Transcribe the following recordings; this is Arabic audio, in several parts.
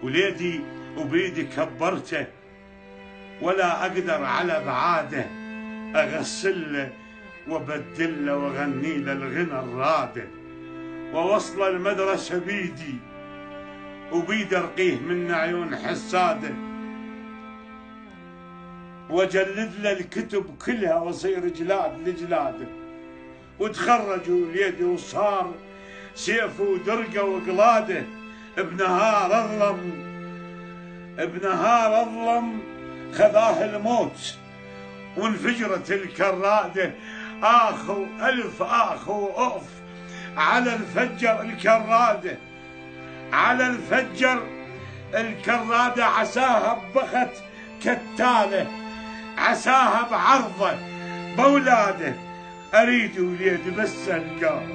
وليدي وبيدي كبرته، ولا أقدر على بعاده أغسله وبدله وأغني له الغنى الراده، ووصل المدرسة بيدي وبيدي أرقيه من عيون حساده، وأجلد له الكتب كلها وأصير جلاد لجلاده، وتخرجوا ليدي وصار سيفه ودرقه وقلاده، بنهار الظلم خذاه الموت وانفجرت الكراده. آخو ألف آخو أوف على الفجر الكراده، على الفجر الكراده، عساها ببخت كتاله، عساها بعرضه بولاده، أريد وليدي بس ألقاه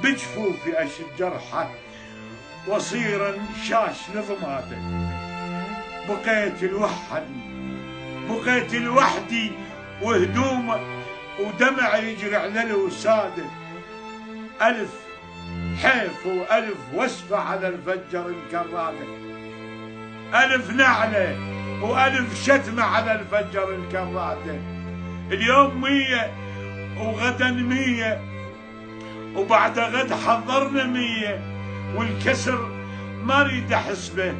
بجفوفي أشد جرحه وصير شاش لضماده. بقيت لوحدي وهدومه ودمع يجري على الوساده، ألف حيف وألف وسفة على الفجر الكراده، ألف نعلة وألف شتمة على الفجر الكراده. اليوم 100 وغدا 100 وبعد غد حضرنا 100، والكسر ما اريد احسبه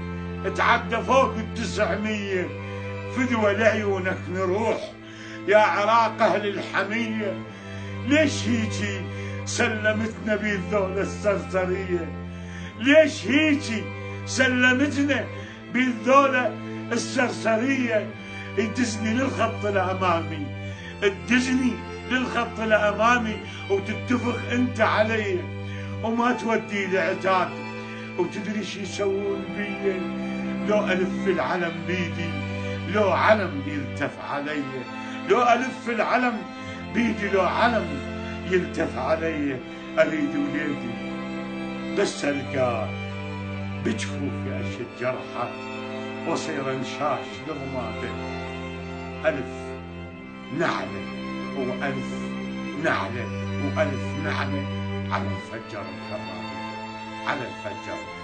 تعدى فوق 900. فدوى لعيونك نروح يا عراق اهل الحميه، ليش هيجي سلمتنا بالذولة السرسريه؟ ليش هيجي سلمتنا بالذولة السرسريه؟ تدزني للخط الامامي، تدزني للخط الامامي وتتفق انت علي وما تودي لعتاد. وتدري شو يسوون بي؟ لو الف العلم بيدي، لو علم يلتف علي، لو الف العلم بيدي، لو علم يلتف علي. اريد وليدي بس القاه بجفوفي اشد جرحه وصير انشاش لضماده. الف نعله والف نعله والف نعله على الفجر الكراده، على الفجر.